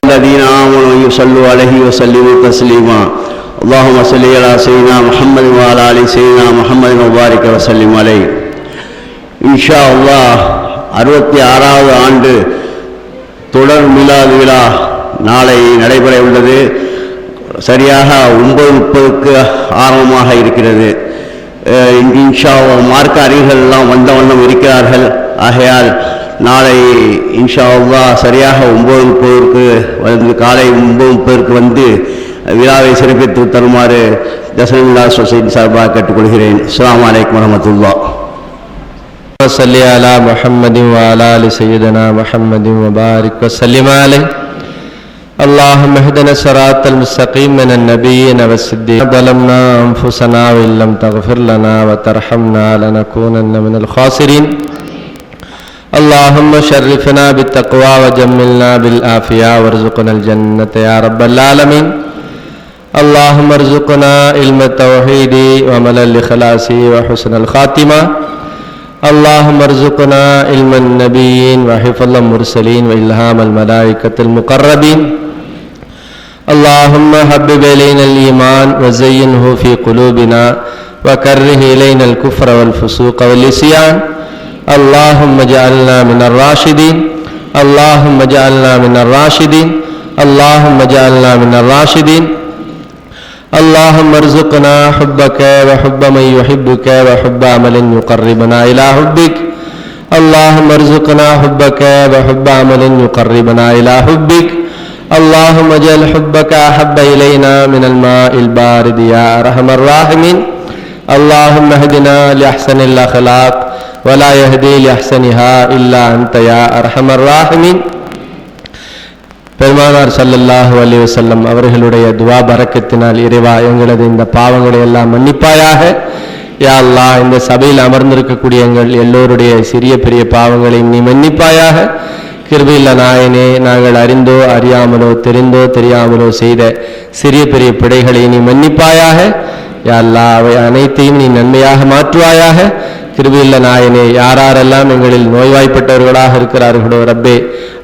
الذين آمنوا يصلوا عليه وسلموا تسليما اللهم صل على سيدنا محمد وعلى آل سيدنا محمد وبارك وسلم عليه. இன்ஷா அல்லாஹ் 66வது ஆண்டு தொடர் மிலாது விழா நாளை நடைபெற உள்ளது. சரியாக 9:30க்கு ஆரம்பமாக இருக்கிறது. இன்ஷா அல்லாஹ் மார்க்க அறிஞர்கள் எல்லாம் வந்த வண்ணம் இருக்கிறார்கள். ஆகையால் நாளை இன்ஷா அல்லாஹ் சரியாக 9:30க்கு வந்து காலை 9:30க்கு வந்து விழாவை சிறப்பித்து தருமாறு ஜஸ்னல்லா சொசைட்டி சார்பாக கேட்டுக்கொள்கிறேன். அஸ்ஸலாமு அலைக்கும் வரஹ்மத்துல்லாஹ். صل على محمد وعلى آل سيدنا محمد وبارك وسلم عليه. اللهم اهدنا الصراط المستقيم من النبيين والصديقين. ظلمنا أنفسنا وإن لم تغفر لنا وترحمنا لنكونن من الخاسرين. اللهم شرفنا بالتقوى وجملنا بالعافية وارزقنا الجنة يا رب العالمين. اللهم ارزقنا علم التوحيد وعمل الإخلاص وحسن الخاتمة. اللهم ارزقنا علم النبيين وحفظ المرسلين وإلهام الملائكة المقربين. اللهم حبب إلينا الإيمان وزينه في قلوبنا وكره إلينا الكفر والفسوق والعصيان. اللهم اجعلنا من الراشدين. اللهم اجعلنا من الراشدين. اللهم اجعلنا من الراشدين. اللهم ارزقنا حبك وحب من يحبك وحب عمل يقربنا إلى حبك. اللهم ارزقنا حبك وحب عمل يقربنا إلى حبك. اللهم اجعل حبك أحب إلينا من الماء البارد يا أرحم الراحمين. اللهم اهدنا لأحسن الأخلاق ولا يهدي لأحسنها إلا أنت يا أرحم الراحمين. பெருமானார் ஸல்லல்லாஹு அலைஹி வஸல்லம் அவர்களுடைய துஆ பரக்கத்தினால் இறைவா எங்களது இந்த பாவங்களை எல்லாம் மன்னிப்பாயாக. யா அல்லாஹ், இந்த சபையில் அமர்ந்திருக்கக்கூடிய எங்கள் எல்லோருடைய சிறிய பெரிய பாவங்களை நீ மன்னிப்பாயாக. கிருபையுள்ள நாயனே, நாங்கள் அறிந்தோ அறியாமலோ தெரிந்தோ தெரியாமலோ செய்த சிறிய பெரிய பிழைகளை நீ மன்னிப்பாயாக. யா அல்லாஹ், அவை அனைத்தையும் நீ நன்மையாக மாற்றுவாயாக. கிருபையுள்ள நாயனே, யாரெல்லாம் எங்களில் நோய்வாய்ப்பட்டவர்களாக இருக்கிறார்களோ ரப்பே,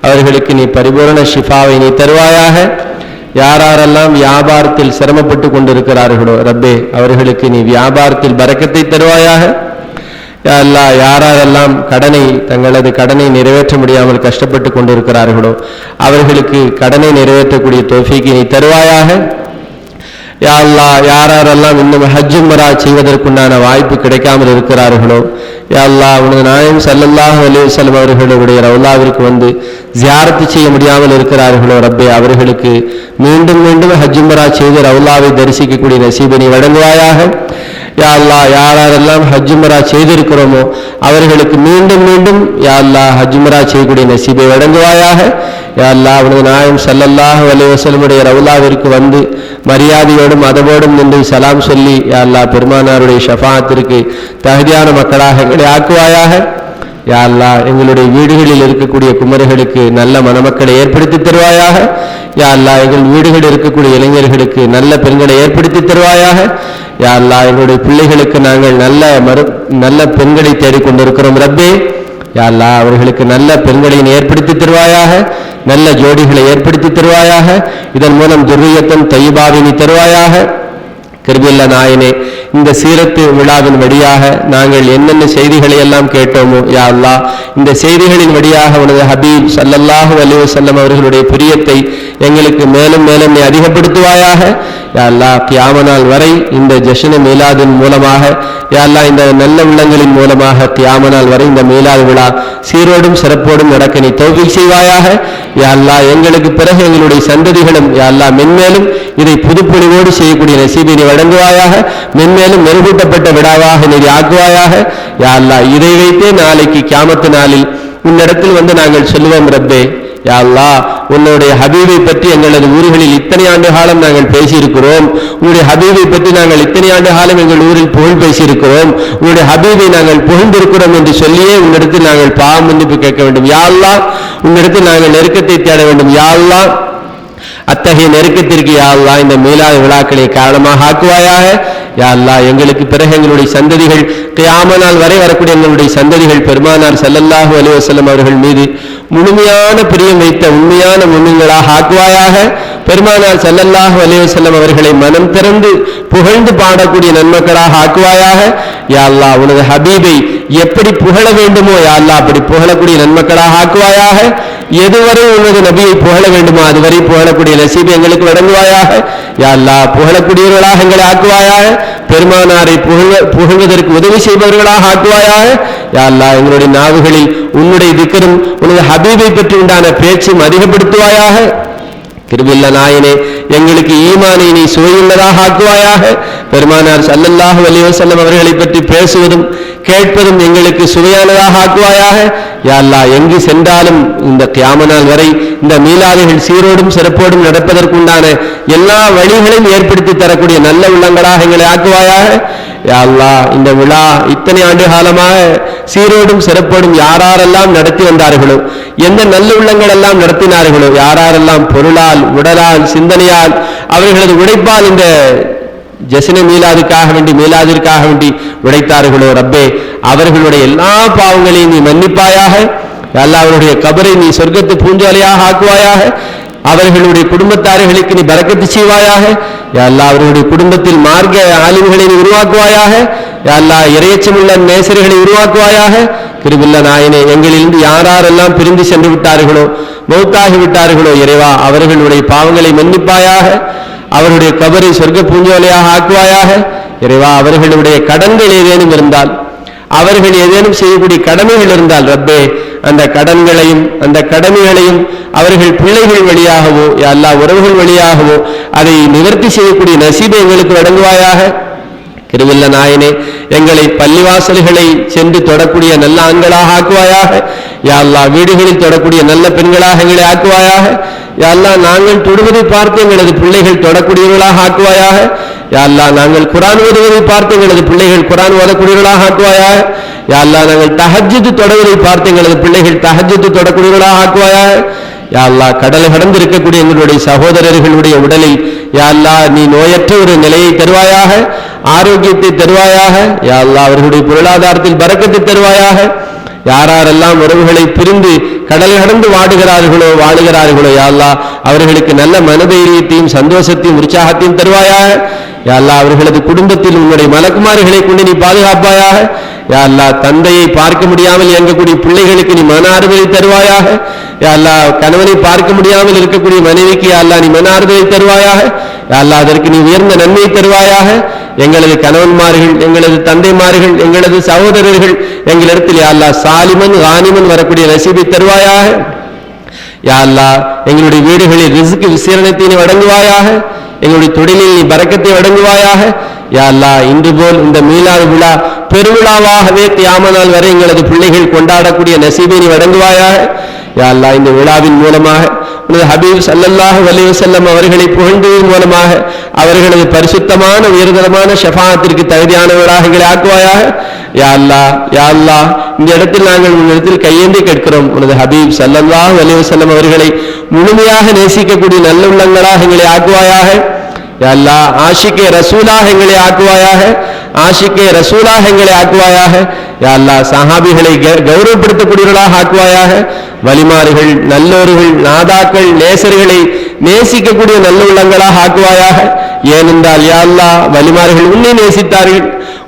அவர்களுக்கு நீ பரிபூரண ஷிஃபாவை நீ தருவாயாக. யாரெல்லாம் வியாபாரத்தில் சிரமப்பட்டு கொண்டிருக்கிறார்களோ ரப்பே, அவர்களுக்கு நீ வியாபாரத்தில் பரக்கத்தை தருவாயாக. யா அல்லாஹ், யாரெல்லாம் தங்களது கடனை நிறைவேற்ற முடியாமல் கஷ்டப்பட்டு கொண்டிருக்கிறார்களோ அவர்களுக்கு கடனை நிறைவேற்றக்கூடிய தௌஃபீக்கை நீ தருவாயாக. யா அல்லாஹ், யாரெல்லாம் இன்னும் ஹஜ் உம்ரா செய்வதற்குண்டான வாய்ப்பு கிடைக்காமல் இருக்கிறார்களோ, யா அல்லாஹ், உனது நாயகம் ஸல்லல்லாஹு அலைஹி வஸல்லம் அவர்களுடைய ரவுலாவிற்கு வந்து ஜியாரத்து செய்ய முடியாமல் இருக்கிறார்களோ ரப்பே, அவர்களுக்கு மீண்டும் மீண்டும் ஹஜ் உம்ரா செய்து ரவுலாவை தரிசிக்கக்கூடிய நசீபை நீ வழங்குவாயாக. யா அல்லாஹ், யாரெல்லாம் ஹஜ் உம்ரா செய்திருக்கிறோமோ அவர்களுக்கு மீண்டும் மீண்டும் யா அல்லாஹ் ஹஜ் உம்ரா செய்யக்கூடிய நசீபை வழங்குவாயாக. யா அல்லாஹ், உனது நாயகம் ஸல்லல்லாஹு அலைஹி வஸல்லமுடைய ரவுலாவிற்கு வந்து மரியாதையோடும் அதவோடும் நின்று சலாம் சொல்லி யா அல்லாஹ் பெருமானாருடைய ஷஃபாஅத்திற்கு தகுதியான மக்களாக எங்களை ஆக்குவாயாக. யா அல்லாஹ், எங்களுடைய வீடுகளில் இருக்கக்கூடிய குமரிகளுக்கு நல்ல மணமக்களை ஏற்படுத்தி தருவாயாக. யா அல்லாஹ், எங்கள் வீடுகளில் இருக்கக்கூடிய இளைஞர்களுக்கு நல்ல பெண்களை ஏற்படுத்தி தருவாயாக. யா அல்லாஹ், எங்களுடைய பிள்ளைகளுக்கு நாங்கள் நல்ல பெண்களை தேடிக்கொண்டிருக்கிறோம் ரப்பே. யா அல்லாஹ், அவர்களுக்கு நல்ல பெண்களை ஏற்படுத்தி தருவாயாக. நல்ல ஜோடிகளை ஏற்படுத்தி தருவாயாக. இதன் மூலம் துர்ரியத்தன் தையிபாவை நீ தருவாயாக. கிருபையுள்ள நாயனே, இந்த சீரத்து விழாவின் வழியாக நாங்கள் என்னென்ன செய்திகளை எல்லாம் கேட்டோமோ யா அல்லாஹ், இந்த செய்திகளின் வழியாக உனது ஹபீப் ஸல்லல்லாஹு அலைஹி வஸல்லம் அவர்களுடைய பிரியத்தை எங்களுக்கு மேலும் மேலும் நீ அதிகப்படுத்துவாயாக. யா அல்லாஹ், கியாமத் நாள் வரை இந்த ஜஷ்ன மீலாதின் மூலமாக யா அல்லாஹ், இந்த நல்ல உள்ளங்களின் மூலமாக கியாமத் நாள் வரை இந்த மீலாது விழா சீரோடும் சிறப்போடும் நடக்க நீ தௌஃபீக் செய்வாயாக. யா அல்லாஹ், எங்களுக்கு பிறகு எங்களுடைய சந்ததிகளும் யா அல்லாஹ் மென்மேலும் இதை புதுப்பொழிவோடு செய்யக்கூடிய நசீபை நீ வழங்குவாயாக. மென்மேலும் மெருகூட்டப்பட்ட விழாவாக நீ ஆக்குவாயாக. யா அல்லாஹ், இதை வைத்தே நாளைக்கு கியாமத்து நாளில் உன்னிடத்தில் வந்து நாங்கள் சொல்லுவோம் ரப்பே, யா அல்லாஹ், உன்னுடைய ஹபீபை பற்றி எங்களது ஊர்களில் இத்தனை ஆண்டு காலம் நாங்கள் பேசியிருக்கிறோம். உன்னுடைய ஹபீபை பற்றி நாங்கள் இத்தனை ஆண்டு காலம் எங்கள் ஊரில் புகழ் பேசியிருக்கிறோம். உன்னுடைய ஹபீபை நாங்கள் புகழ்ந்திருக்கிறோம் என்று சொல்லியே உன்னிடத்தில் நாங்கள் பாவ மன்னிப்பு கேட்க வேண்டும். யா அல்லாஹ், உன்னிடத்தில் நாங்கள் நெருக்கத்தை தேட வேண்டும். யா அல்லாஹ், அத்தகைய நெருக்கத்திற்கு யா அல்லாஹ் இந்த மீலாது விழாக்களை காரணமாக ஆக்குவாயாக. யா அல்லாஹ் எங்களுக்கு பிறகு எங்களுடைய சந்ததிகள் கியாம நாள் வரை வரக்கூடிய எங்களுடைய சந்ததிகள் பெருமானார் ஸல்லல்லாஹு அலைஹி வஸல்லம் அவர்கள் மீது முழுமையான பிரியம் வைத்த உண்மையான முன்னிங்களாக ஆக்குவாயாக. பெருமானார் ஸல்லல்லாஹு அலைஹி வஸல்லம் அவர்களை மனம் திறந்து புகழ்ந்து பாடக்கூடிய நன்மக்களாக ஆக்குவாயாக. யா அல்லாஹ் உனது ஹபீபை எப்படி புகழ வேண்டுமோ யா அல்லாஹ் அப்படி புகழக்கூடிய நன்மக்களாக ஆக்குவாயாக. எதுவரை உனது நபியை புகழ வேண்டுமோ அதுவரை புகழக்கூடிய நசீபை எங்களுக்கு வழங்குவாயாக. யா அல்லாஹ் புகழக்கூடியவர்களாக எங்களை ஆக்குவாயாக. பெருமானாரை புகழ்வதற்கு உதவி செய்பவர்களாக ஆக்குவாயாக. யா அல்லாஹ் எங்களுடைய நாவுகளில் உன்னுடைய திக்ரும் உனது ஹபீபை பற்றி உண்டான பேச்சும் அதிகப்படுத்துவாயாக. கிருபையுள்ள நாயனே எங்களுக்கு ஈமானை நீ சுவையுள்ளதாக ஆக்குவாயாக. பெருமானார் ஸல்லல்லாஹு அலைஹி வஸல்லம் அவர்களை பற்றி பேசுவதும் கேட்பதும் எங்களுக்கு சுவையானதாக ஆக்குவாயாக. யா அல்லாஹ் எங்கு சென்றாலும் இந்த கியாம நாள் வரை இந்த மீலாதுகள் சீரோடும் சிறப்போடும் நடப்பதற்குண்டான எல்லா வழிகளையும் ஏற்படுத்தி தரக்கூடிய நல்ல உள்ளங்களாக எங்களை ஆக்குவாயாக. யா அல்லாஹ் இந்த விழா இத்தனை ஆண்டு காலமாக சீரோடும் சிறப்போடும் யாரெல்லாம் நடத்தி வந்தார்களோ, எந்த நல்ல உள்ளங்கள் எல்லாம் நடத்தினார்களோ, யாரெல்லாம் பொருளால் உடலால் சிந்தனையால் அவர்களது உழைப்பால் இந்த ஜஸ்ன மீலாதுக்காக வேண்டி மீலாதிற்காக வேண்டி உழைத்தார்களோ ரப்பே, அவர்களுடைய எல்லா பாவங்களையும் நீ மன்னிப்பாயாக. அல்லாஹ் அவருடைய கபரை நீ சொர்க்கத்து பூஞ்சோலையாக ஆக்குவாயாக. அவர்களுடைய குடும்பத்தார்களுக்கு நீ பரக்கத்து செய்வாயாக. யா அல்லாஹ் அவர்களுடைய குடும்பத்தில் மார்க்க ஆலிம்களை நீ உருவாக்குவாயாக. யா அல்லாஹ் இறையச்சமுள்ள நேசர்களை உருவாக்குவாயாக. கிருபையுள்ள நாயனே எங்களிலிருந்து யாரெல்லாம் பிரிந்து சென்று விட்டார்களோ, மௌத்தாகி விட்டார்களோ இறைவா, அவர்களுடைய பாவங்களை மன்னிப்பாயாக. அவருடைய கபரை சொர்க்க பூஞ்சோலையாக ஆக்குவாயாக. இறைவா, அவர்களுடைய கடன்கள் ஏதேனும் இருந்தால், அவர்கள் ஏதேனும் செய்யக்கூடிய கடமைகள் இருந்தால் ரப்பே, அந்த கடன்களையும் அந்த கடமைகளையும் அவர்கள் பிள்ளைகள் வழியாகவோ யா அல்லாஹ் உறவுகள் வழியாகவோ அதை நிவர்த்தி செய்யக்கூடிய நசீபை எங்களுக்கு வழங்குவாயாக. கிருபையுள்ள நாயனே எங்களை பள்ளிவாசல்களை சென்று தொடக்கூடிய நல்ல ஆண்களாக ஆக்குவாயாக. யா அல்லாஹ் வீடுகளில் தொடக்கூடிய நல்ல பெண்களாக எங்களை ஆக்குவாயாக. யா அல்லாஹ் நாங்கள் தொடுவதை பார்த்து எங்களது பிள்ளைகள் தொடக்கூடியவர்களாக ஆக்குவாயாக. யா அல்லாஹ் நாங்கள் குர்ஆன் ஓதுவதை பார்த்து எங்களது பிள்ளைகள் குர்ஆன் ஓதக்கூடியவர்களாக ஆக்குவாயாக. யா அல்லாஹ் நாங்கள் தஹஜ்ஜுத் தொடர்வதை பார்த்து எங்களது பிள்ளைகள் தஹஜ்ஜுத் தொடக்கூடியவர்களாக ஆக்குவாயாக. யா அல்லாஹ் கடலை கடந்து இருக்கக்கூடிய எங்களுடைய சகோதரர்களுடைய உடலில் யா அல்லாஹ் நீ நோயற்ற ஒரு நிலையை தருவாயாக, ஆரோக்கியத்தை தருவாயாக. யா அல்லாஹ் அவர்களுடைய பொருளாதாரத்தில் பரக்கத்தை தருவாயாக. யாரெல்லாம் உறவுகளை பிரிந்து கடல் கடந்து வாழுகிறார்களோ யா அல்லாஹ் அவர்களுக்கு நல்ல மனதைரியத்தையும் சந்தோஷத்தையும் உற்சாகத்தையும் தருவாயாக. யா அல்லாஹ் அவர்களது குடும்பத்தில் உன்னுடைய மலக்குமார்களை கொண்டு நீ பாதுகாப்பாயாக. யா அல்லாஹ் தந்தையை பார்க்க முடியாமல் இயங்கக்கூடிய பிள்ளைகளுக்கு நீ மன ஆறுதலை தருவாயாக. யா அல்லாஹ் கணவனை பார்க்க முடியாமல் இருக்கக்கூடிய மனைவிக்கு யா அல்லாஹ் நீ மன ஆறுதலை தருவாயாக. யா அல்லாஹ் அதற்கு நீ உயர்ந்த நன்மையை தருவாயாக. எங்களது கணவன்மார்கள், எங்களது தந்தைமார்கள், எங்களது சகோதரர்கள் எங்களிடத்தில் யா அல்லாஹ் சாலிமன் கானிமன் வரக்கூடிய நசீபை தருவாயாக. யா அல்லாஹ் எங்களுடைய வீடுகளில் ரிஸ்க் விசீரணத்தை வழங்குவாயாக. எங்களுடைய தொழிலில் நீ பரக்கத்தை வழங்குவாயாக. யா அல்லாஹ் இன்று போல் இந்த மீலாது விழா பெருவிழாவாகவே கியாம நாள் வரை எங்களது பிள்ளைகள் கொண்டாடக்கூடிய நசீபை நீ வழங்குவாயாக. யா அல்லாஹ் இந்த விழாவின் மூலமாக உனது ஹபீப் ஸல்லல்லாஹு அலைஹி வஸல்லம் அவர்களை புகழ்ந்ததன் மூலமாக அவர்களது பரிசுத்தமான உயர்தரமான ஷஃபாஅத்திற்கு தகுதியானவர்களாக எங்களை ஆக்குவாயாக. யா அல்லாஹ் யா அல்லாஹ் இந்த இடத்தில் நாங்கள் உன்னிடத்தில் கையேந்தி கேட்கிறோம். உனது ஹபீப் ஸல்லல்லாஹு அலைஹி வஸல்லம் அவர்களை முழுமையாக நேசிக்கக்கூடிய நல்ல உள்ளங்களாக எங்களை ஆக்குவாயாக. யா அல்லாஹ் ஆஷிகே ரசூலாக எங்களை ஆக்குவாயாக. ஆஷிகே ரசூலாக எங்களை ஆக்குவாயாக. யா அல்லாஹ் சஹாபிகளை கௌரவப்படுத்தக்கூடியவர்களாக ஆக்குவாயாக. வலிமார்கள், நல்லோர்கள், நாதாக்கள், நேசர்களை நேசிக்கக்கூடிய நல்ல உள்ளங்களாக ஆக்குவாயாக. ஏனென்றால் யா அல்லாஹ் வலிமார்கள் உன்னை நேசித்தார்கள்,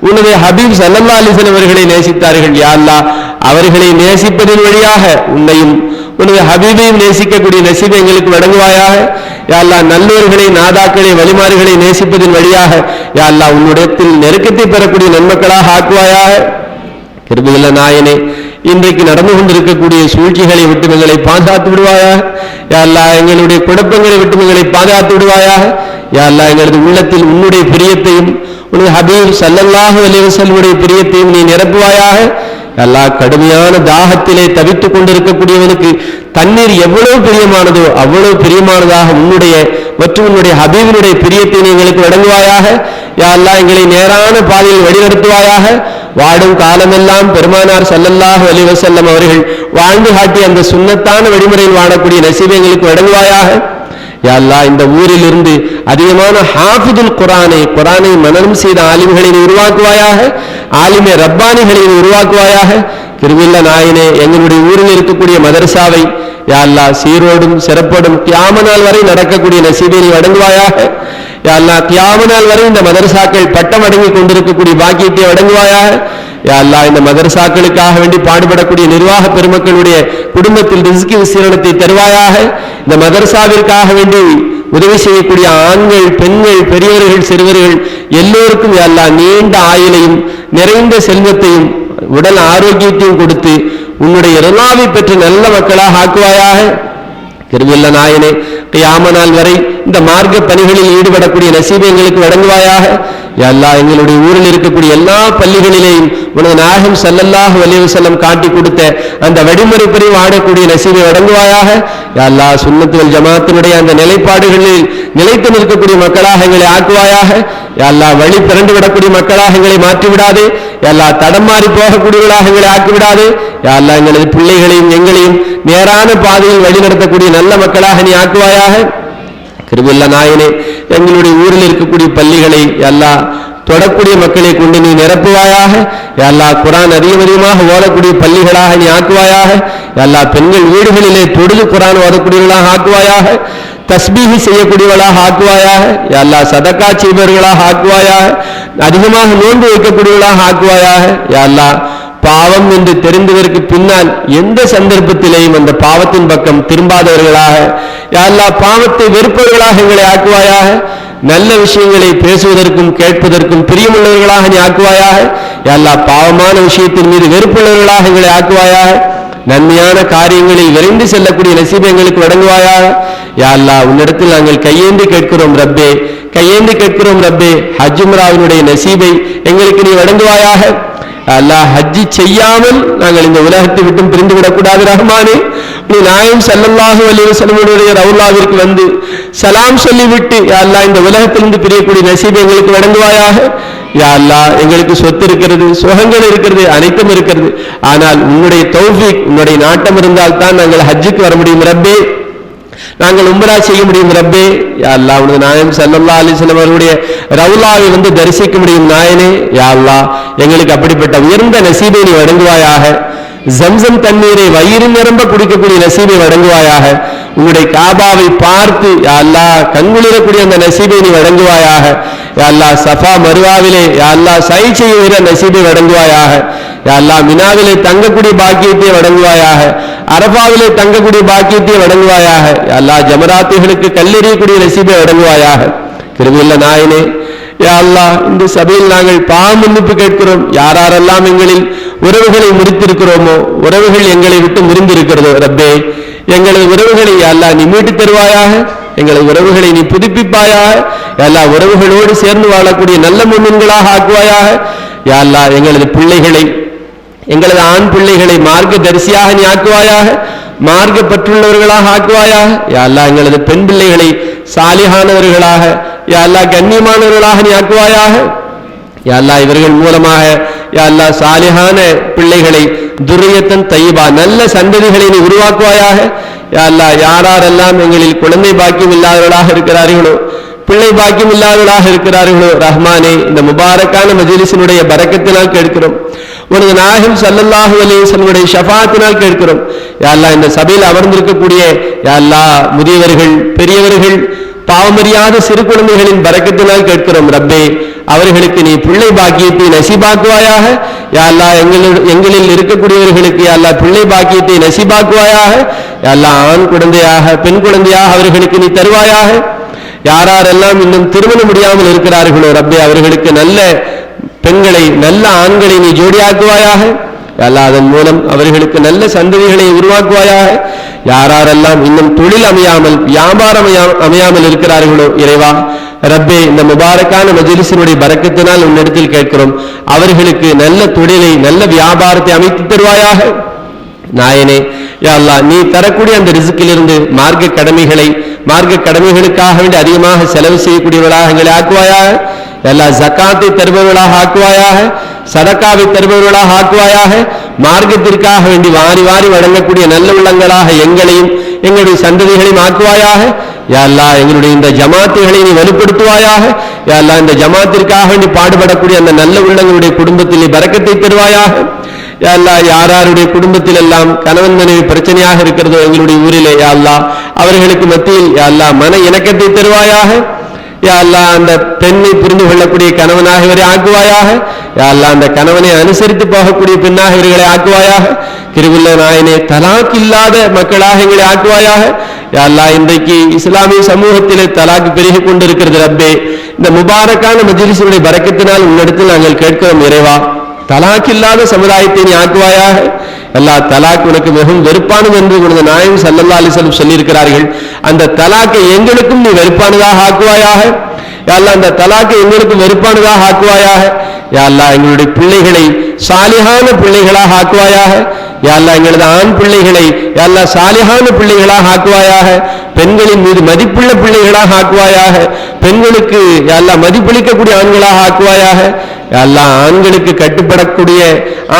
உன்னுடைய ஹபீப் ஸல்லல்லாஹு அலைஹி வஸல்லம் அவர்களை நேசித்தார்கள். யா அல்லாஹ் அவர்களை நேசிப்பதன் வழியாக உன்னையும் உன்னுடைய ஹபீபையும் நேசிக்கக்கூடிய நசீபை எங்களுக்கு வழங்குவாயாக. யா அல்லாஹ் நல்லோர்களை, நாதாக்களை, வலிமார்களை நேசிப்பதன் வழியாக யா அல்லாஹ் உன்னுடையத்தில் நெருக்கத்தை பெறக்கூடிய நன்மக்களாக ஆக்குவாயாக. கிருபையுள்ள நாயனே இன்றைக்கு நடந்து கொண்டிருக்கக்கூடிய சூழ்ச்சிகளை விட்டு எங்களை பாதுகாத்து விடுவாயாக. யா அல்லாஹ் எங்களுடைய குழப்பங்களை விட்டு எங்களை பாதுகாத்து விடுவாயாக. யா அல்லாஹ் எங்களது உள்ளத்தில் உன்னுடைய பிரியத்தையும் உனது ஹபீப் ஸல்லல்லாஹு அலைஹி வஸல்லம் பிரியத்தையும் நீ நிரப்புவாயாக. அல்லாஹ் கடுமையான தாகத்திலே தவித்துக் கொண்டிருக்கக்கூடியவனுக்கு தண்ணீர் எவ்வளவு பிரியமானதோ அவ்வளவு பிரியமானதாக உன்னுடைய மற்றும் உன்னுடைய ஹபீபினுடைய பிரியத்தை எங்களுக்கு வழங்குவாயாக. யா அல்லாஹ் எங்களை நேரான பாதையில் வழிநடத்துவாயாக. வாடும் காலமெல்லாம் பெருமானார் ஸல்லல்லாஹு அலைஹி வஸல்லம் அவர்கள் வாழ்ந்து காட்டிய அந்த சுன்னத்தான வழிமுறையில் வாழக்கூடிய நசீபை எங்களுக்கு வழங்குவாயாக. யா அல்லாஹ் இந்த ஊரிலிருந்து அதிகமான ஹாஃபிதுல் குர்ஆனை மனனம் செய்த ஆலிம்களை உருவாக்குவாயாக, ஆலிமே ரப்பானிகளை உருவாக்குவாயாக. கிருபையுள்ள நாயனே, எங்களுடைய ஊரில் இருக்கக்கூடிய மதரசாவை யா அல்லாஹ் சீரோடும் சிறப்போடும் கியாம நாள் வரை நடக்கக்கூடிய நசீபை நீ வழங்குவாயாக. யா அல்லாஹ் கியாம நாள் வரை இந்த மதரசாக்கள் பட்டம் அடங்கி கொண்டிருக்கக்கூடிய பாக்கியத்தை வழங்குவாயாக. யா அல்லாஹ் இந்த மதரசாக்களுக்காக வேண்டி பாடுபடக்கூடிய நிர்வாக பெருமக்களுடைய குடும்பத்தில் ரிஸ்கி விசீரணத்தை தருவாயாக. இந்த மதரசாவிற்காக வேண்டி உதவி செய்யக்கூடிய ஆண்கள், பெண்கள், பெரியவர்கள், சிறுவர்கள் எல்லோருக்கும் யா அல்லாஹ் நீண்ட ஆயுளையும் நிறைந்த செல்வத்தையும் உடல் ஆரோக்கியத்தையும் கொடுத்து உன்னுடைய ரிலாவை பெற்ற நல்ல மக்களாக ஆக்குவாயாக. கிருபையுள்ள நாயனே, கியாம நாள் வரை இந்த மார்க்க பணிகளில் ஈடுபடக்கூடிய நசீபை எங்களுக்கு வழங்குவாயாக. யா அல்லாஹ் எங்களுடைய ஊரில் இருக்கக்கூடிய எல்லா பள்ளிகளிலேயும் உனது நாயகம் ஸல்லல்லாஹு அலைஹி வஸல்லம் காட்டி கொடுத்த அந்த வழிமுறைப்படி வாழக்கூடிய நசீபை வழங்குவாயாக. யா அல்லாஹ் சுன்னத் வல் ஜமாஅத்தினுடைய அந்த நிலைப்பாடுகளில் நிலைத்து நிற்கக்கூடிய மக்களாக எங்களை ஆக்குவாயாக. யா அல்லாஹ் வழி பிறண்டு விடக்கூடிய மக்களாக எங்களை மாற்றிவிடாதே. யா அல்லாஹ் தடமாறி போகக்கூடியவர்களாக எங்களை ஆக்கிவிடாதே. யா அல்லாஹ் எங்களது பிள்ளைகளையும் எங்களையும் நேரான பாதையில் வழி நடத்தக்கூடிய நல்ல மக்களாக நீ ஆக்குவாயாக. கிருபையுள்ள நாயனே, எங்களுடைய ஊரில் இருக்கக்கூடிய பள்ளிகளை அல்லாஹ் தொடக்கூடிய மக்களை கொண்டு நீ நிரப்புவாயாக. அல்லாஹ் குர்ஆன் அதிகமாக ஓதக்கூடிய பள்ளிகளாக நீ ஆக்குவாயாக. அல்லாஹ் பெண்கள் வீடுகளிலே தொழுது குர்ஆன் ஓதக்கூடியவர்களாக ஆக்குவாயாக. தஸ்பீஹ் செய்யக்கூடியவர்களாக ஆக்குவாயாக. அல்லாஹ் சதக்கா செய்பவர்களாக ஆக்குவாயாக. அதிகமாக நோன்பு வைக்கக்கூடியவர்களாக ஆக்குவாயாக. அல்லாஹ் பாவம் என்று தெரிந்ததற்கு பின்னால் எந்த சந்தர்ப்பத்திலேயும் அந்த பாவத்தின் பக்கம் திரும்பாதவர்களாக, யா அல்லாஹ் பாவத்தை வெறுப்பவர்களாக எங்களை ஆக்குவாயாக. நல்ல விஷயங்களை பேசுவதற்கும் கேட்பதற்கும் பிரியமுள்ளவர்களாக நீ ஆக்குவாயாக. யா அல்லாஹ் பாவமான விஷயத்தின் மீது வெறுப்புள்ளவர்களாக எங்களை ஆக்குவாயாக. நன்மையான காரியங்களில் விரைந்து செல்லக்கூடிய நசீபை எங்களுக்கு வழங்குவாயாக. யா அல்லாஹ் உன்னிடத்தில் நாங்கள் கையேந்தி கேட்கிறோம் ரப்பே, கையேந்தி கேட்கிறோம் ரப்பே. ஹஜ் உம்ராவினுடைய நசீபை எங்களுக்கு நீ வழங்குவாயாக. அல்லாஹ் ஹஜ்ஜி செய்யாமல் நாங்கள் இந்த உலகத்தை விட்டும் பிரிந்து விடக்கூடாது ரஹ்மானே. நீ நாயகம் ஸல்லல்லாஹு அலைஹி வஸல்லமுடைய ரவுலாவிற்கு வந்து சலாம் சொல்லிவிட்டு யா அல்லாஹ் இந்த உலகத்திலிருந்து பிரியக்கூடிய நசீபை எங்களுக்கு வழங்குவாயாக. யா அல்லாஹ் எங்களுக்கு சொத்து இருக்கிறது, சுகங்கள் இருக்கிறது, அனைத்தும் இருக்கிறது. ஆனால் உன்னுடைய தௌஃபீக், உன்னுடைய நாட்டம் இருந்தால் தான் நாங்கள் ஹஜ்ஜுக்கு வர முடியும் ரப்பே, நாங்கள் உம்ரா செய்ய முடியும் ரப்பே. யா அல்லாஹ் உனது நாயகம் ஸல்லல்லாஹு அலைஹி வஸல்லம் அவருடைய ரவுலாவை வந்து தரிசிக்க முடியும் நாயனே. யா அல்லாஹ் எங்களுக்கு அப்படிப்பட்ட உயர்ந்த நசீபை நீ வழங்குவாயாக. ஜம்சம் தண்ணீரை வயிறு நிரம்ப குடிக்கக்கூடிய நசீபை வழங்குவாயாக. உன்னுடைய காபாவை பார்த்து யா அல்லாஹ் கண்குளிரக்கூடிய அந்த நசீபை நீ வழங்குவாயாக. யா அல்லாஹ் சஃபா மருவாவிலே யா அல்லாஹ் சை செய்கிற நசீபை வழங்குவாயாக. யா அல்லாஹ் மினாவிலே தங்கக்கூடிய பாக்கியத்தை வழங்குவாயாக. அரபாவிலே தங்கக்கூடிய பாக்கியத்தை வழங்குவாயாக. யா அல்லாஹ் ஜமராத்துகளுக்கு கல்லெறியக்கூடிய நசீபை வழங்குவாயாக. கிருபையுள்ள நாயனே, யா அல்லாஹ் இந்த சபையில் நாங்கள் பாவ மன்னிப்பு கேட்கிறோம். யாரெல்லாம் எங்களில் உறவுகளை முறித்திருக்கிறோமோ, உறவுகள் எங்களை விட்டு முறிந்திருக்கிறதோ ரப்பே, எங்களது உறவுகளை யா அல்லாஹ் நீ மீட்டு தருவாயாக. எங்களது உறவுகளை நீ புதுப்பிப்பாயாக. யா அல்லாஹ் உறவுகளோடு சேர்ந்து வாழக்கூடிய நல்ல முன்னின்களாக ஆக்குவாயாக. யா அல்லாஹ் எங்களது பிள்ளைகளை, எங்களது ஆண் பிள்ளைகளை மார்க்க தரிசியாக நீ ஆக்குவாயாக. மார்க்கப்பட்டுள்ளவர்களாக ஆக்குவாயாக. யா அல்லாஹ் எங்களது பெண் பிள்ளைகளை சாலிஹானவர்களாக, யா அல்லாஹ் கண்ணியமானவர்களாக நீ ஆக்குவாயாக. யா அல்லாஹ் இவர்கள் மூலமாக யா அல்லாஹ் சாலிஹான பிள்ளைகளை, துர்ரியத்தன் தையிபா நல்ல சந்ததிகளை நீ உருவாக்குவாயாக. யா அல்லாஹ் யாரெல்லாம் எங்களில் குழந்தை பாக்கியம் இல்லாதவர்களாக இருக்கிறார்களோ, பிள்ளை பாக்கியம் இல்லாதவர்களாக இருக்கிறார்களோ ரஹ்மானே, இந்த முபாரக்கான மஜ்லிஸினுடைய பரக்கத்தினால் கேட்கிறோம். உனது நாயகம் ஸல்லல்லாஹு அலைஹி வஸல்லம் ஷஃபாஅத்தினால் கேட்கிறோம். யா அல்லாஹ் இந்த சபையில் அமர்ந்திருக்கக்கூடிய யா அல்லாஹ் முதியவர்கள், பெரியவர்கள், பாவமறியாத சிறு குழந்தைகளின் பரக்கத்தினால் கேட்கிறோம் ரப்பே, அவர்களுக்கு நீ பிள்ளை பாக்கியத்தை நசீபாக்குவாயாக. யா அல்லாஹ் எங்களில் இருக்கக்கூடியவர்களுக்கு யா அல்லாஹ் பிள்ளை பாக்கியத்தை நசீபாக்குவாயாக. யா அல்லாஹ் ஆண் குழந்தையாக, பெண் குழந்தையாக அவர்களுக்கு நீ தருவாயாக. யாரெல்லாம் இன்னும் திருமணம் முடியாமல் இருக்கிறார்களோ ரப்பே, அவர்களுக்கு நல்ல பெண்களை, நல்ல ஆண்களை நீ ஜோடியாக்குவாயாக. அல்லாஹ் அதன் மூலம் அவர்களுக்கு நல்ல சந்ததிகளை உருவாக்குவாயாக. யாரெல்லாம் இன்னும் தொழில் அமையாமல், வியாபாரம் அமையாமல் இருக்கிறார்களோ இறைவா ரப்பே, இந்த முபாரக்கான மஜ்லிஸினுடைய பரக்கத்தினால் உன்னிடத்தில் கேட்கிறோம், அவர்களுக்கு நல்ல தொழிலை, நல்ல வியாபாரத்தை அமைத்து தருவாயாக. நாயனே, யா அல்லாஹ் நீ தரக்கூடிய அந்த ரிஸ்கிலிருந்து மார்க்க கடமைகளை, மார்க்க கடமைகளுக்காக வேண்டி அதிகமாக செலவு செய்யக்கூடியவர்களாக எங்களை ஆக்குவாயாக. அல்லாஹ் ஜக்காத்தை தருபவர்களாக ஆக்குவாயாக. சதக்காவை தருபவர்களாக ஆக்குவாயாக. மார்க்கத்திற்காக வேண்டி வாரி வாரி வழங்கக்கூடிய நல்ல உள்ளங்களாக எங்களையும் எங்களுடைய சந்ததிகளையும் ஆக்குவாயாக. யா அல்லாஹ் எங்களுடைய இந்த ஜமாத்துகளை நீ வலுப்படுத்துவாயாக. யா அல்லாஹ் இந்த ஜமாத்திற்காக நீ பாடுபடக்கூடிய அந்த நல்ல உள்ளங்களுடைய குடும்பத்தில் நீ பரக்கத்தை தருவாயாக. யா அல்லாஹ் யாருடைய குடும்பத்தில் எல்லாம் கணவன் மனைவி பிரச்சனையாக இருக்கிறதோ எங்களுடைய ஊரிலே யா அல்லாஹ் அவர்களுக்கு மத்தியில் யா அல்லாஹ் மன இணக்கத்தை தருவாயாக. யா அல்லாஹ் அந்த பெண்ணை புரிந்து கொள்ளக்கூடிய கணவனாக இவரை ஆக்குவாயாக. யா அல்லாஹ் அந்த கணவனை அனுசரித்து போகக்கூடிய பெண்ணாக இவர்களை ஆக்குவாயாக. கிருபுள்ள நாயனே, தலாக் இல்லாத மக்களாக எங்களை ஆக்குவாயாக. யா அல்லாஹ் இன்றைக்கு இஸ்லாமிய சமூகத்திலே தலாக் பெருகிக் கொண்டிருக்கிறது ரப்பே. இந்த முபாரக்கான மஜ்லிஸுடைய பரக்கத்தினால் உன்னிடத்தில் நாங்கள் கேட்கிறோம் இறைவா, தலாக் இல்லாத சமுதாயத்தை நீ ஆக்குவாயாக. அல்லாஹ் தலாக் உனக்கு மிகவும் வெறுப்பானது என்று உனது நாயகம் ஸல்லல்லாஹு அலைஹி வஸல்லம் சொல்லியிருக்கிறார்கள். அந்த தலாக்கை எங்களுக்கும் நீ வெறுப்பானதாக ஆக்குவாயாக. யா அல்லாஹ் அந்த தலாக்கை எங்களுக்கும் வெறுப்பானதாக ஆக்குவாயாக. யா அல்லாஹ் எங்களுடைய பிள்ளைகளை சாலிஹான பிள்ளைகளாக ஆக்குவாயாக. யா அல்லாஹ் எங்களது ஆண் பிள்ளைகளை யா அல்லாஹ் சாலிஹான பிள்ளைகளாக ஆக்குவாயாக. பெண்களின் மீது மதிப்புள்ள பிள்ளைகளாக ஆக்குவாயாக. பெண்களுக்கு யா அல்லாஹ் மதிப்பளிக்கக்கூடிய ஆண்களாக ஆக்குவாயாக. யா அல்லாஹ் ஆண்களுக்கு கட்டுப்படக்கூடிய,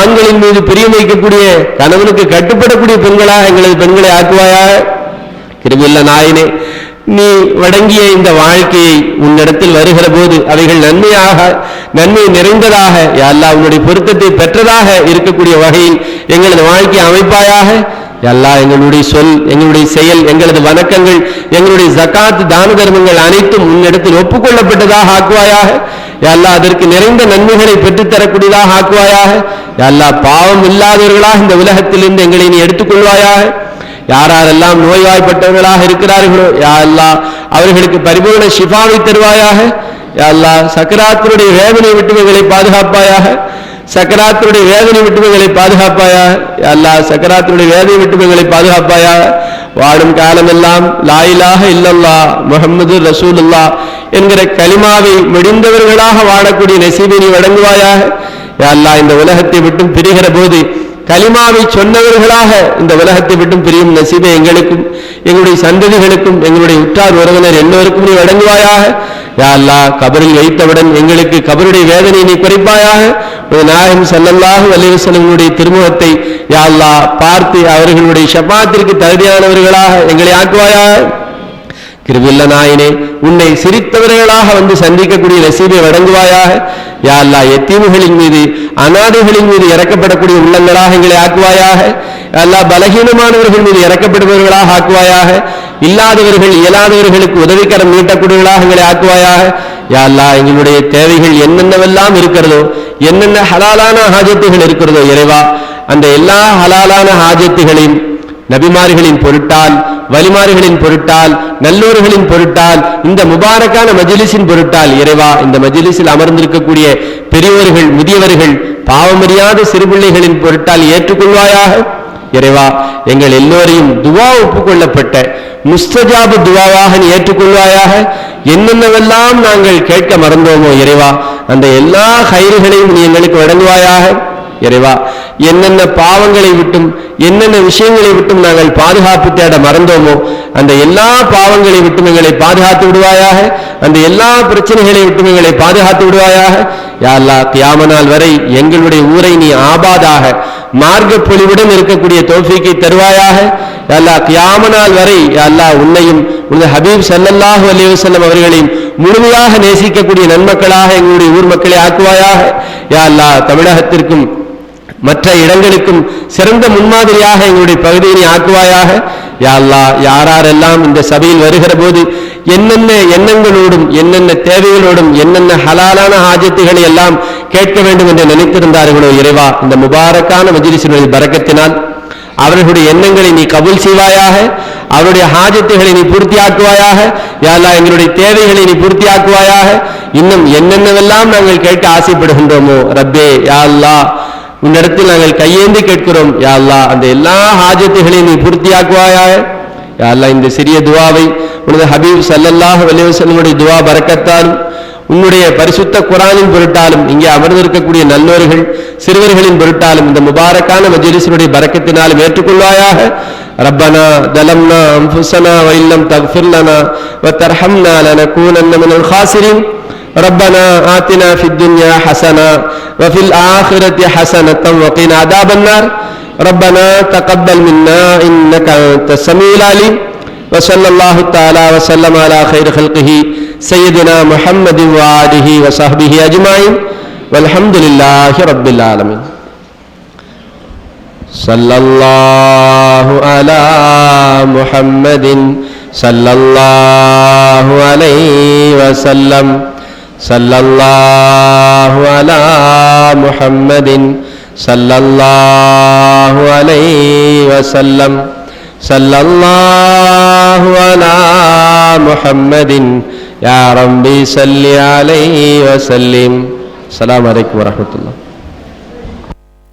ஆண்களின் மீது பிரியம் வைக்கக்கூடிய, கணவனுக்கு கட்டுப்படக்கூடிய பெண்களாக எங்களது பெண்களை ஆக்குவாயாக. கிருபையுள்ள நாயனே, நீ வழங்கிய இந்த வாழ்க்கையை உன்னிடத்தில் வருகிற போது அவைகள் நன்மை நிறைந்ததாக யா அல்லாஹ் உன்னுடைய பொருத்தத்தை பெற்றதாக இருக்கக்கூடிய வகையில் எங்களது வாழ்க்கையை அமைப்பாயாக. யா அல்லாஹ் எங்களுடைய சொல், எங்களுடைய செயல், எங்களது வணக்கங்கள், எங்களுடைய ஜகாத் தான தர்மங்கள் அனைத்தும் உன்னிடத்தில் ஒப்புக்கொள்ளப்பட்டதாக ஆக்குவாயாக. யா அல்லாஹ் அதற்கு நிறைந்த நன்மைகளை பெற்றுத்தரக்கூடியதாக ஆக்குவாயாக. யா அல்லாஹ் பாவம் இல்லாதவர்களாக இந்த உலகத்திலிருந்து எங்களை நீ எடுத்துக்கொள்வாயாக. யாரெல்லாம் நோய்வாய்ப்பட்டவர்களாக இருக்கிறார்களோ யா அல்லாஹ் அவர்களுக்கு பரிபூர்ண ஷிஃபாவை தருவாயாக. யா அல்லாஹ் சக்கராத்தினுடைய வேதனை விட்டுமைகளை பாதுகாப்பாயாக. சக்கராத்தினுடைய வேதனை விட்டுமைகளை பாதுகாப்பாயாக. யா அல்லாஹ் சக்கராத்தினுடைய வேதனை விட்டுமைகளை பாதுகாப்பாயாக. வாழும் காலமெல்லாம் லா இலாஹ இல்லல்லாஹ் முஹம்மது ரசூலுல்லாஹ் என்கிற கலிமாவை முடிந்தவர்களாக வாழக்கூடிய நசீபை நீ வழங்குவாயாக. யா அல்லாஹ் இந்த உலகத்தை விட்டும் பிரிகிற போது கலிமாவை சொன்னவர்களாக இந்த உலகத்தை விட்டும் பிரியும் நசீபை எங்களுக்கும் எங்களுடைய சந்ததிகளுக்கும் எங்களுடைய உற்றார் உறவினர் எல்லோருக்கும் நீ வழங்குவாயாக. யா அல்லாஹ் கபரில் வைத்தவுடன் எங்களுக்கு கபருடைய வேதனை நீ குறைப்பாயாக. நாயகம் ஸல்லல்லாஹு அலைஹி வஸல்லம் திருமுகத்தை யா அல்லாஹ் பார்த்து அவர்களுடைய ஷஃபாஅத்திற்கு தகுதியானவர்களாக எங்களை ஆக்குவாயாக. கிருபையுள்ள நாயனே, உன்னை சிரித்தவர்களாக வந்து சந்திக்கக்கூடிய நசீபை வழங்குவாயாக. யா அல்லாஹ் எத்தீம்களின் மீது அநாதைகளின் மீது இறக்கப்படக்கூடிய உள்ளங்களாக எங்களை ஆக்குவாயாக. யா அல்லாஹ் பலகீனமானவர்கள் மீது இறக்கப்படுபவர்களாக ஆக்குவாயாக. இல்லாதவர்கள் இயலாதவர்களுக்கு உதவிக்கரம் நீட்டக்கூடியவர்களாக எங்களை ஆக்குவாயாக. யா அல்லாஹ் எங்களுடைய தேவைகள் என்னென்னவெல்லாம் இருக்கிறதோ, என்னென்ன ஹலாலான ஹாஜத்துகள் இருக்கிறதோ இறைவா, அந்த எல்லா ஹலாலான ஹாஜத்துகளையும் நபிமார்களின் பொருட்டால், வலிமார்களின் பொருட்டால், நல்லோர்களின் பொருட்டால், இந்த முபாரக்கான மஜ்லிஸின் பொருட்டால் இறைவா, இந்த மஜ்லிஸில் அமர்ந்திருக்கக்கூடிய பெரியோர்கள், முதியவர்கள், பாவமறியாத சிறுபிள்ளைகளின் பொருட்டால் ஏற்றுக்கொள்வாயாக. இறைவா, எங்கள் எல்லோரையும் துவா ஒப்புக்கொள்ளப்பட்ட முஸ்தஜாபு துவாவாக நீ ஏற்றுக்கொள்வாயாக. என்னென்னவெல்லாம் நாங்கள் கேட்க மறந்தோமோ இறைவா, அந்த எல்லா ஹைறுகளையும் நீ எங்களுக்கு வழங்குவாயாக. இறைவா, என்னென்ன பாவங்களை விட்டும் என்னென்ன விஷயங்களை விட்டும் நாங்கள் பாதுகாப்பு தேட மறந்தோமோ அந்த எல்லா பாவங்களை விட்டும் எங்களை பாதுகாத்து விடுவாயாக. அந்த எல்லா பிரச்சனைகளை விட்டும் எங்களை பாதுகாத்து விடுவாயாக. யா அல்லாஹ், கியாம நாள் வரை எங்களுடைய ஊரை நீ ஆபாதாக மார்க்க பொலிவுடன் இருக்கக்கூடிய தௌஃபீக்கை தருவாயாக. யா அல்லாஹ், கியாம நாள் வரை யா அல்லாஹ் உன்னையும் உனது ஹபீப் ஸல்லல்லாஹு அலைஹி வஸல்லம் அவர்களையும் முழுமையாக நேசிக்கக்கூடிய நன்மக்களாக எங்களுடைய ஊர் மக்களை ஆக்குவாயாக. யா அல்லாஹ், தமிழகத்திற்கும் மற்ற இடங்களுக்கும் சிறந்த முன்மாதிரியாக எங்களுடைய பகுதியை ஆக்குவாயாக. யா அல்லாஹ், யாரெல்லாம் இந்த சபையில் வருகிற போது என்னென்ன எண்ணங்களோடும் என்னென்ன தேவைகளோடும் என்னென்ன ஹலாலான ஹாஜத்துகளை எல்லாம் கேட்க வேண்டும் என்று நினைத்திருந்தார்களோ இறைவா, இந்த முபாரக்கான மஜ்லிஸினுடைய பரக்கத்தினால் அவர்களுடைய எண்ணங்களை நீ கபூல் செய்வாயாக. அவருடைய ஹாஜத்துகளை நீ பூர்த்தியாக்குவாயாக. யா அல்லாஹ், எங்களுடைய தேவைகளை நீ பூர்த்தியாக்குவாயாக. இன்னும் என்னென்னவெல்லாம் நாங்கள் கேட்க ஆசைப்படுகின்றோமோ ரப்பே, யா அல்லாஹ், உன்னிடத்தில் நாங்கள் கையேந்தி கேட்கிறோம். யா அல்லாஹ், அந்த எல்லா ஹாஜத்துகளையும் நீ பூர்த்தியாக்குவாயாக. யா அல்லாஹ், இந்த சிறிய துவாவை உனது ஹபீப் ஸல்லல்லாஹு அலைஹி வஸல்லம் துவா பரக்கத்தாலும் உன்னுடைய பரிசுத்த குர்ஆனின் பொருட்டாலும் இங்கே அமர்ந்திருக்கக்கூடிய நல்லோர்கள் சிறுவர்களின் பொருட்டாலும் இந்த முபாரக்கான மஜ்லிஸினுடைய பரக்கத்தினாலும் ஏற்றுக்கொள்வாயாக. ரப்பனா தலம்னா அன்ஃபுஸனா வ இல்லம் தக்ஃபிர் லனா வ தர்ஹம்னா லனகூனன்ன மினல் காசிரின். ربنا آتنا في الدنيا حسنة وفي الآخرة حسنة وقنا عذاب النار. ربنا تقبل منا إنك أنت السميع العليم وصلى الله تعالى وسلم على خير خلقه سيدنا محمد وآله وصحبه أجمعين والحمد لله رب العالمين. صلى الله على محمد صلى الله عليه وسلم. صلى الله على محمد صلى الله عليه وسلم. صلى الله على محمد يا ربي صل عليه وسلم. السلام عليكم ورحمة الله.